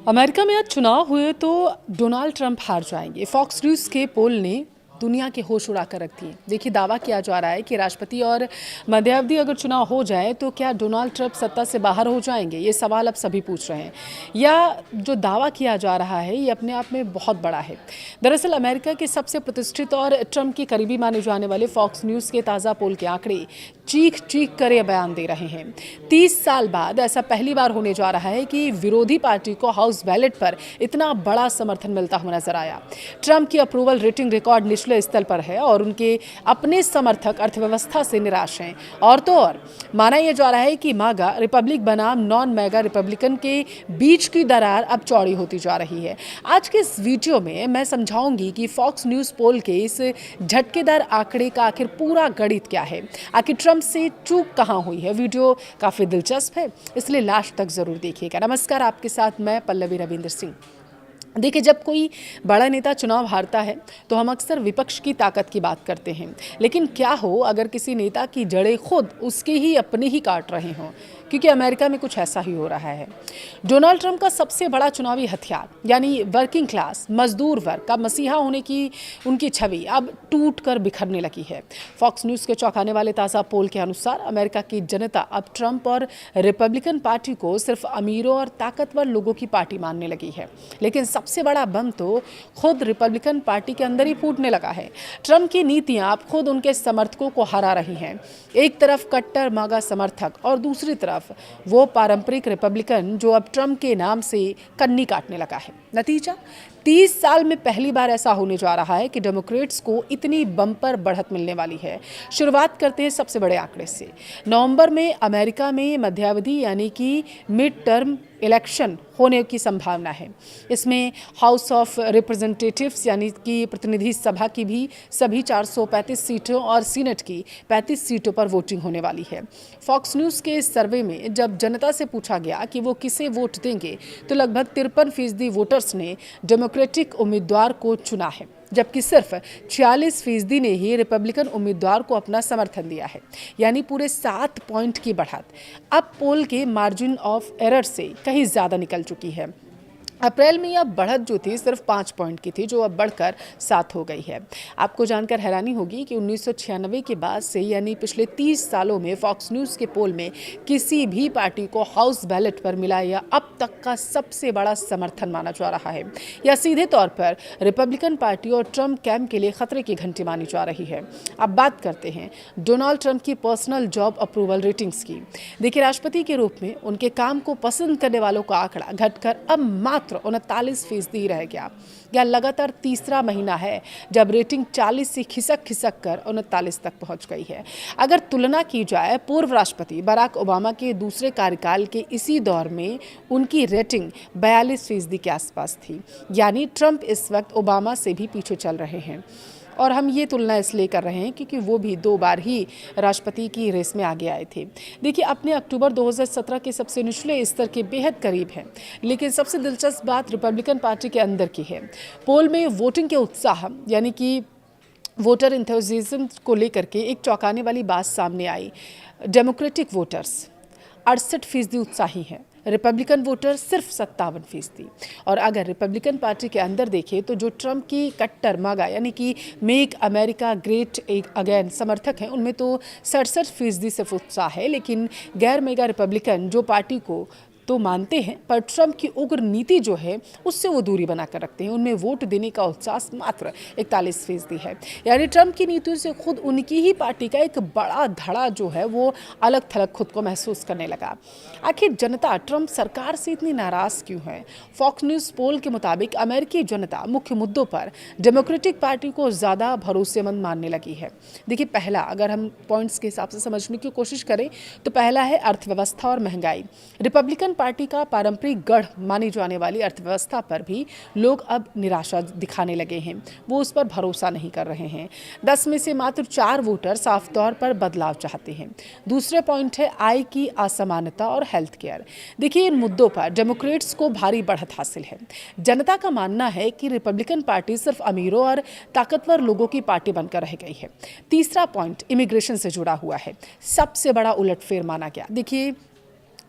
America में आज चुनाव हुए तो डोनाल्ड ट्रंप हार जाएंगे। फॉक्स न्यूज़ के पोल ने दुनिया के होश उड़ा कर रख दिए। देखिए, दावा किया जा रहा है कि राष्ट्रपति और मध्यावधि अगर चुनाव हो जाए तो क्या डोनाल्ड ट्रंप सत्ता से बाहर हो जाएंगे, ये सवाल अब सभी पूछ रहे हैं। या जो दावा किया जा रहा है ये अपने आप में बहुत बड़ा है। दरअसल अमेरिका के सबसे प्रतिष्ठित और ट्रंप के करीबी माने जाने वाले फॉक्स न्यूज़ के ताज़ा पोल के आंकड़े चीख चीख कर ये बयान दे रहे हैं। 30 साल बाद ऐसा पहली बार होने जा रहा है कि विरोधी पार्टी को हाउस बैलेट पर इतना बड़ा समर्थन मिलता हुआ नजर आया। ट्रंप की अप्रूवल रेटिंग रिकॉर्ड निचले स्तर पर है और उनके अपने समर्थक अर्थव्यवस्था से निराश हैं। और तो और माना यह जा रहा है कि मागा रिपब्लिक बनाम नॉन मैगा रिपब्लिकन के बीच की दरार अब चौड़ी होती जा रही है। आज के इस वीडियो में मैं समझाऊंगी कि फॉक्स न्यूज़ पोल के इस झटकेदार आंकड़े का आखिर पूरा गणित क्या है, आखिर ट्रंप से चूक कहां हुई है। वीडियो काफी दिलचस्प है, इसलिए लास्ट तक जरूर देखिएगा। नमस्कार, आपके साथ मैं पल्लवी रविंद्र सिंह। देखिए, जब कोई बड़ा नेता चुनाव हारता है तो हम अक्सर विपक्ष की ताकत की बात करते हैं, लेकिन क्या हो अगर किसी नेता की जड़ें खुद उसके ही अपने ही काट रहे हों, क्योंकि अमेरिका में कुछ ऐसा ही हो रहा है। डोनाल्ड ट्रंप का सबसे बड़ा चुनावी हथियार यानी वर्किंग क्लास मजदूर वर्ग का मसीहा होने की उनकी छवि अब टूट कर बिखरने लगी है। फॉक्स न्यूज़ के चौंकाने वाले ताज़ा पोल के अनुसार अमेरिका की जनता अब ट्रंप और रिपब्लिकन पार्टी को सिर्फ अमीरों और ताकतवर लोगों की पार्टी मानने लगी है। लेकिन सबसे बड़ा बम तो खुद रिपब्लिकन पार्टी के अंदर ही फूटने लगा है। ट्रंप की नीतियां अब खुद उनके समर्थकों को हरा रही हैं। एक तरफ कट्टर मागा समर्थक और दूसरी तरफ वो पारंपरिक रिपब्लिकन जो अब ट्रंप के नाम से कन्नी काटने लगा है। नतीजा 30 साल में पहली बार ऐसा होने जा रहा है कि डेमोक्रेट्स को इतनी बम्पर बढ़त मिलने वाली है। शुरुआत करते हैं सबसे बड़े आंकड़े से। नवंबर में अमेरिका में मध्यावधि यानी कि मिड टर्म इलेक्शन होने की संभावना है। इसमें हाउस ऑफ रिप्रेजेंटेटिव्स यानी कि प्रतिनिधि सभा की भी सभी 435 सीटों और सीनेट की 35 सीटों पर वोटिंग होने वाली है। फॉक्स न्यूज़ के इस सर्वे में जब जनता से पूछा गया कि वो किसे वोट देंगे तो लगभग 53% वोटर्स ने डेमोक्रेटिक उम्मीदवार को चुना है, जबकि सिर्फ 46% ने ही रिपब्लिकन उम्मीदवार को अपना समर्थन दिया है, यानी पूरे 7 पॉइंट की बढ़त अब पोल के मार्जिन ऑफ एरर से कहीं ज़्यादा निकल चुकी है। अप्रैल में यह बढ़त जो थी सिर्फ 5 पॉइंट की थी, जो अब बढ़कर 7 हो गई है। आपको जानकर हैरानी होगी कि 1996 के बाद से यानी पिछले 30 सालों में फॉक्स न्यूज़ के पोल में किसी भी पार्टी को हाउस बैलेट पर मिला यह अब तक का सबसे बड़ा समर्थन माना जा रहा है। यह सीधे तौर पर रिपब्लिकन पार्टी और ट्रंप कैंप के लिए खतरे की घंटी मानी जा रही है। अब बात करते हैं डोनाल्ड ट्रंप की पर्सनल जॉब अप्रूवल रेटिंग्स की। देखिए, राष्ट्रपति के रूप में उनके काम को पसंद करने वालों का आंकड़ा घटकर अब मात्र 39% रह गया। यह लगातार तीसरा महीना है जब रेटिंग 40 से खिसक खिसक कर 39 तक पहुंच गई है। अगर तुलना की जाए पूर्व राष्ट्रपति बराक ओबामा के दूसरे कार्यकाल के इसी दौर में उनकी रेटिंग 42% के आसपास थी, यानी ट्रंप इस वक्त ओबामा से भी पीछे चल रहे हैं। और हम ये तुलना इसलिए कर रहे हैं क्योंकि वो भी 2 बार ही राष्ट्रपति की रेस में आगे आए थे। देखिए, अपने अक्टूबर 2017 के सबसे निचले स्तर के बेहद करीब हैं, लेकिन सबसे दिलचस्प बात रिपब्लिकन पार्टी के अंदर की है। पोल में वोटिंग के उत्साह यानी कि वोटर इंथुजियाज्म को लेकर के एक चौंकाने वाली बात सामने आई। डेमोक्रेटिक वोटर्स 68% उत्साही हैं, रिपब्लिकन वोटर सिर्फ 57%। और अगर रिपब्लिकन पार्टी के अंदर देखें तो जो ट्रंप की कट्टर मागा यानी कि मेक अमेरिका ग्रेट अगेन समर्थक हैं, उनमें तो 67% सिर्फ उत्साह है। लेकिन गैर मेगा रिपब्लिकन जो पार्टी को तो मानते हैं पर ट्रंप की उग्र नीति जो है उससे वो दूरी बनाकर रखते हैं, उनमें वोट देने का उत्साह मात्र 41% है। यानी ट्रंप की नीतियों से खुद उनकी ही पार्टी का एक बड़ा धड़ा जो है वो अलग थलग खुद को महसूस करने लगा। आखिर जनता ट्रंप सरकार से इतनी नाराज क्यों है? फॉक्स न्यूज़ पोल के मुताबिक अमेरिकी जनता मुख्य मुद्दों पर डेमोक्रेटिक पार्टी को ज़्यादा भरोसेमंद मानने लगी है। देखिए, पहला अगर हम पॉइंट्स के हिसाब से समझने की कोशिश करें तो पहला है अर्थव्यवस्था और महंगाई। रिपब्लिकन पार्टी का पारंपरिक गढ़ मानी जाने वाली अर्थव्यवस्था पर भी लोग अब निराशा दिखाने लगे हैं, वो उस पर भरोसा नहीं कर रहे हैं। 10 में से मात्र 4 वोटर साफ तौर पर बदलाव चाहते हैं। दूसरे पॉइंट है आय की असमानता और हेल्थ केयर। देखिए, इन मुद्दों पर डेमोक्रेट्स को भारी बढ़त हासिल है। जनता का मानना है कि रिपब्लिकन पार्टी सिर्फ अमीरों और ताकतवर लोगों की पार्टी बनकर रह गई है। तीसरा पॉइंट इमिग्रेशन से जुड़ा हुआ है, सबसे बड़ा उलटफेर माना गया। देखिए,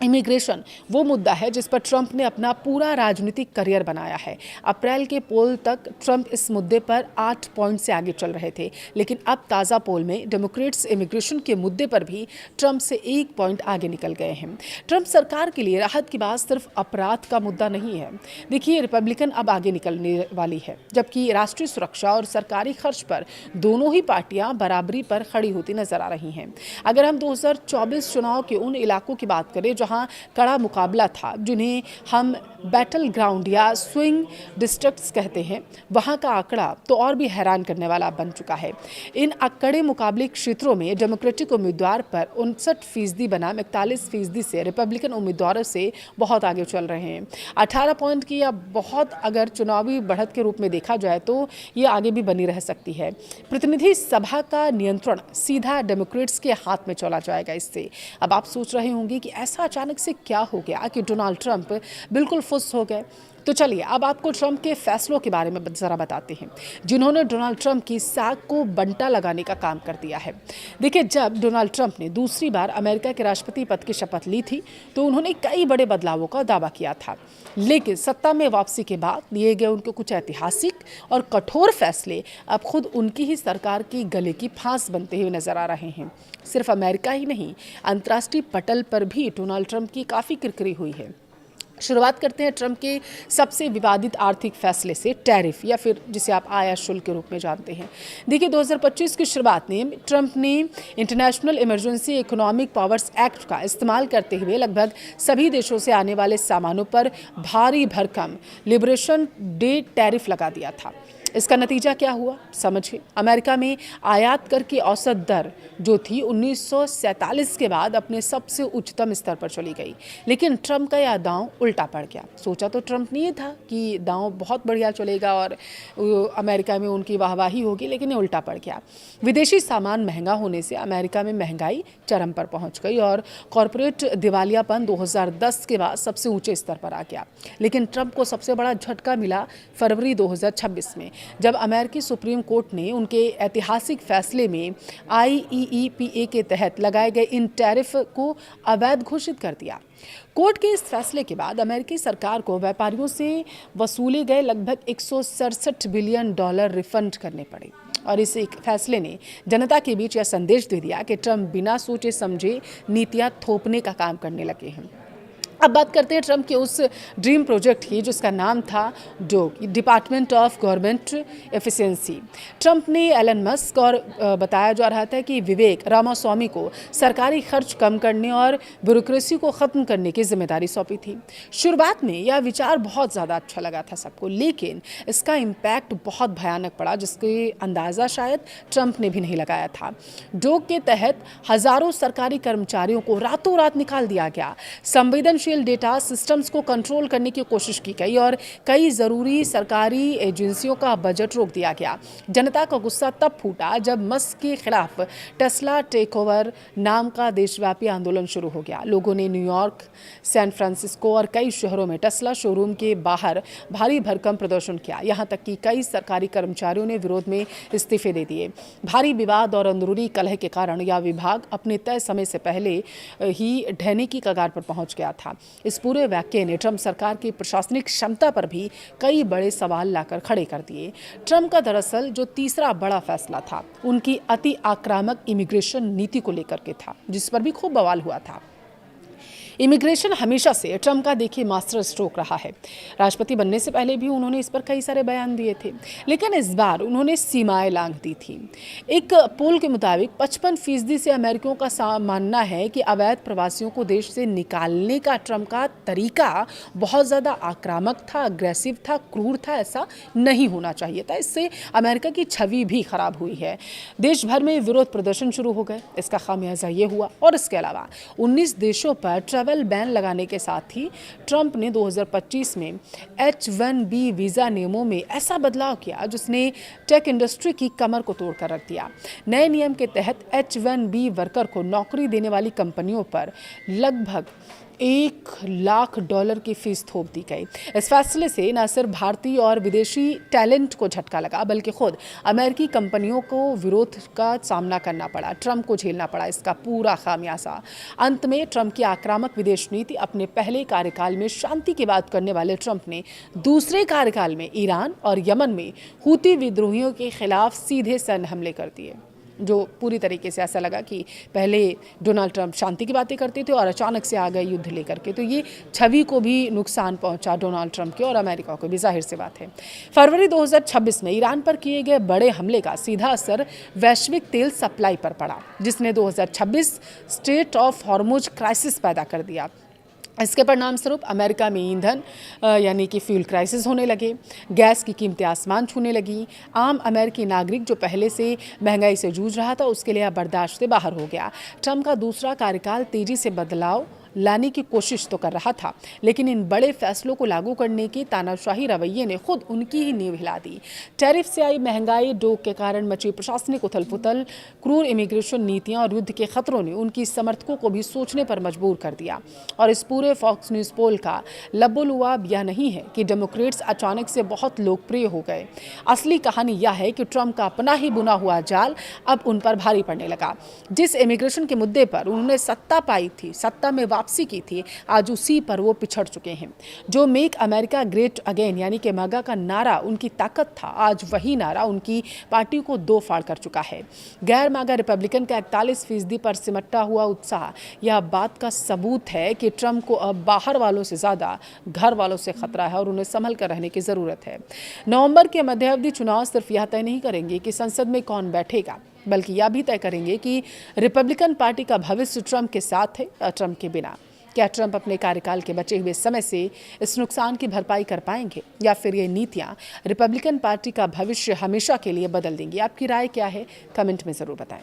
इमिग्रेशन वो मुद्दा है जिस पर ट्रंप ने अपना पूरा राजनीतिक करियर बनाया है। अप्रैल के पोल तक ट्रंप इस मुद्दे पर 8 पॉइंट से आगे चल रहे थे, लेकिन अब ताज़ा पोल में डेमोक्रेट्स इमिग्रेशन के मुद्दे पर भी ट्रंप से 1 पॉइंट आगे निकल गए हैं। ट्रंप सरकार के लिए राहत की बात सिर्फ अपराध का मुद्दा नहीं है। देखिए, रिपब्लिकन अब आगे निकलने वाली है, जबकि राष्ट्रीय सुरक्षा और सरकारी खर्च पर दोनों ही पार्टियां बराबरी पर खड़ी होती नजर आ रही हैं। अगर हम 2024 चुनाव के उन इलाकों की बात करें जहां कड़ा मुकाबला था, जिन्हें हम बैटल ग्राउंड या स्विंग डिस्ट्रिक्ट्स कहते हैं, वहां का आंकड़ा तो और भी हैरान करने वाला बन चुका है। इन कड़े मुकाबले क्षेत्रों में डेमोक्रेटिक उम्मीदवार पर 59% बना 41% से रिपब्लिकन उम्मीदवारों से बहुत आगे चल रहे हैं। 18 पॉइंट की या बहुत अगर चुनावी बढ़त के रूप में देखा जाए तो ये आगे भी बनी रह सकती है। प्रतिनिधि सभा का नियंत्रण सीधा डेमोक्रेट्स के हाथ में चला जाएगा इससे। अब आप सोच रहे होंगे कि ऐसा अचानक से क्या हो गया कि डोनाल्ड ट्रंप बिल्कुल फुस हो गए। तो चलिए अब आपको ट्रंप के फैसलों के बारे में जरा बताते हैं, जिन्होंने डोनाल्ड ट्रंप की साख को बंटा लगाने का काम कर दिया है। देखिए, जब डोनाल्ड ट्रंप ने दूसरी बार अमेरिका के राष्ट्रपति पद की शपथ ली थी तो उन्होंने कई बड़े बदलावों का दावा किया था, लेकिन सत्ता में वापसी के बाद लिए गए उनके कुछ ऐतिहासिक और कठोर फैसले अब खुद उनकी ही सरकार की गले की फांस बनते हुए नजर आ रहे हैं। सिर्फ अमेरिका ही नहीं, अंतर्राष्ट्रीय पटल पर भी डोनाल्ड ट्रंप की काफ़ी किरकिरी हुई है। शुरुआत करते हैं ट्रंप के सबसे विवादित आर्थिक फैसले से, टैरिफ या फिर जिसे आप आयात शुल्क के रूप में जानते हैं। देखिए, 2025 की शुरुआत में ट्रंप ने international emergency economic powers act का इस्तेमाल करते हुए लगभग सभी देशों से आने वाले सामानों पर भारी भरकम लिबरेशन डे टैरिफ लगा दिया था। इसका नतीजा क्या हुआ समझिए। अमेरिका में आयात कर की औसत दर जो थी 1947 के बाद अपने सबसे उच्चतम स्तर पर चली गई, लेकिन ट्रंप का यह दांव उल्टा पड़ गया। सोचा तो ट्रंप ने ये था कि दांव बहुत बढ़िया चलेगा और अमेरिका में उनकी वाहवाही होगी, लेकिन ये उल्टा पड़ गया। विदेशी सामान महंगा होने से अमेरिका में महंगाई चरम पर पहुंच गई और कॉरपोरेट दिवालियापन 2010 के बाद सबसे ऊंचे स्तर पर आ गया। लेकिन ट्रंप को सबसे बड़ा झटका मिला फरवरी 2026 में, जब अमेरिकी सुप्रीम कोर्ट ने उनके ऐतिहासिक फैसले में IEEPA के तहत लगाए गए इन टैरिफ को अवैध घोषित कर दिया। कोर्ट के इस फैसले के बाद अमेरिकी सरकार को व्यापारियों से वसूले गए लगभग $167 बिलियन रिफंड करने पड़े और इस एक फैसले ने जनता के बीच यह संदेश दे दिया कि ट्रंप बिना सोचे समझे नीतियां थोपने का काम करने लगे हैं। अब बात करते हैं ट्रंप के उस ड्रीम प्रोजेक्ट की जिसका नाम था dog, department of government efficiency. Trump ने एलन मस्क और बताया जा रहा था कि विवेक रामास्वामी को सरकारी खर्च कम करने और ब्यूरोक्रेसी को ख़त्म करने की जिम्मेदारी सौंपी थी। शुरुआत में यह विचार बहुत ज़्यादा अच्छा लगा था सबको, लेकिन इसका इम्पैक्ट बहुत भयानक पड़ा जिसके अंदाज़ा शायद ट्रंप ने भी नहीं लगाया था। डोग के तहत हज़ारों सरकारी कर्मचारियों को रातों रात निकाल दिया गया। संवेदनशील डेटा सिस्टम्स को कंट्रोल करने की कोशिश की गई और कई जरूरी सरकारी एजेंसियों का बजट रोक दिया गया। जनता का गुस्सा तब फूटा जब मस्क के खिलाफ टेस्ला टेकओवर नाम का देशव्यापी आंदोलन शुरू हो गया। लोगों ने न्यूयॉर्क, सैन फ्रांसिस्को और कई शहरों में टेस्ला शोरूम के बाहर भारी भरकम प्रदर्शन किया। यहाँ तक कि कई सरकारी कर्मचारियों ने विरोध में इस्तीफे दे दिए। भारी विवाद और अंदरूनी कलह के कारण यह विभाग अपने तय समय से पहले ही ढहने की कगार पर पहुंच गया था। इस पूरे वाकये ने ट्रंप सरकार की प्रशासनिक क्षमता पर भी कई बड़े सवाल लाकर खड़े कर दिए। ट्रंप का दरअसल जो तीसरा बड़ा फैसला था उनकी अति आक्रामक इमिग्रेशन नीति को लेकर के था, जिस पर भी खूब बवाल हुआ था। इमिग्रेशन हमेशा से ट्रंप का देखिए मास्टर स्ट्रोक रहा है। राष्ट्रपति बनने से पहले भी उन्होंने इस पर कई सारे बयान दिए थे, लेकिन इस बार उन्होंने सीमाएं लांघ दी थी। एक पोल के मुताबिक 55% से अमेरिकियों का मानना है कि अवैध प्रवासियों को देश से निकालने का ट्रंप का तरीका बहुत ज़्यादा आक्रामक था, अग्रेसिव था, क्रूर था। ऐसा नहीं होना चाहिए था। इससे अमेरिका की छवि भी खराब हुई है। देश भर में विरोध प्रदर्शन शुरू हो गए। इसका खामियाजा ये हुआ। और इसके अलावा 19 देशों पर ट्रैवल बैन लगाने के साथ ही ट्रंप ने 2025 में H-1B वीज़ा नियमों में ऐसा बदलाव किया जिसने टेक इंडस्ट्री की कमर को तोड़ कर रख दिया। नए नियम के तहत H-1B वर्कर को नौकरी देने वाली कंपनियों पर लगभग $1 लाख की फीस थोप दी गई। इस फैसले से न सिर्फ भारतीय और विदेशी टैलेंट को झटका लगा, बल्कि खुद अमेरिकी कंपनियों को विरोध का सामना करना पड़ा, ट्रंप को झेलना पड़ा इसका पूरा खामियाजा। अंत में ट्रंप की आक्रामक विदेश नीति, अपने पहले कार्यकाल में शांति की बात करने वाले ट्रंप ने दूसरे कार्यकाल में ईरान और यमन में हूती विद्रोहियों के खिलाफ सीधे सैन्य हमले कर दिए, जो पूरी तरीके से ऐसा लगा कि पहले डोनाल्ड ट्रंप शांति की बातें करते थे और अचानक से आ गए युद्ध लेकर के। तो ये छवि को भी नुकसान पहुंचा डोनाल्ड ट्रंप के और अमेरिका को भी, जाहिर सी बात है। फरवरी 2026 में ईरान पर किए गए बड़े हमले का सीधा असर वैश्विक तेल सप्लाई पर पड़ा, जिसने 2026 स्ट्रेट ऑफ हॉर्मुज क्राइसिस पैदा कर दिया। इसके परिणाम स्वरूप अमेरिका में ईंधन यानी कि फ्यूल क्राइसिस होने लगे, गैस की कीमतें आसमान छूने लगी। आम अमेरिकी नागरिक जो पहले से महंगाई से जूझ रहा था, उसके लिए अब बर्दाश्त से बाहर हो गया। ट्रंप का दूसरा कार्यकाल तेजी से बदलाव लाने की कोशिश तो कर रहा था, लेकिन इन बड़े फैसलों को लागू करने के तानाशाही रवैये ने खुद उनकी ही नींव हिला दी। टैरिफ से आई महंगाई, डोक के कारण मची प्रशासनिक उथल-पुथल, क्रूर इमिग्रेशन नीतियां और युद्ध के खतरों ने उनकी समर्थकों को भी सोचने पर मजबूर कर दिया। और इस पूरे फॉक्स न्यूज़ पोल का लबोलुआब यह नहीं है कि डेमोक्रेट्स अचानक से बहुत लोकप्रिय हो गए। असली कहानी यह है कि ट्रंप का अपना ही बुना हुआ जाल अब उन पर भारी पड़ने लगा। जिस इमिग्रेशन के मुद्दे पर उन्होंने सत्ता पाई थी, सत्ता में वापसी की थी, आज उसी पर वो पिछड़ चुके हैं। जो मेक अमेरिका ग्रेट अगेन यानी कि मगा का नारा उनकी ताकत था, आज वही नारा उनकी पार्टी को दो फाड़ कर चुका है। गैर मागा रिपब्लिकन का 41% पर सिमटा हुआ उत्साह यह बात का सबूत है कि ट्रंप को अब बाहर वालों से ज्यादा घर वालों से खतरा है और उन्हें संभल कर रहने की जरूरत है। नवंबर के मध्यावधि चुनाव सिर्फ यह तय नहीं करेंगे कि संसद में कौन बैठेगा, बल्कि यह भी तय करेंगे कि रिपब्लिकन पार्टी का भविष्य ट्रंप के साथ है या ट्रंप के बिना। क्या ट्रंप अपने कार्यकाल के बचे हुए समय से इस नुकसान की भरपाई कर पाएंगे, या फिर ये नीतियां रिपब्लिकन पार्टी का भविष्य हमेशा के लिए बदल देंगी? आपकी राय क्या है? कमेंट में ज़रूर बताएं।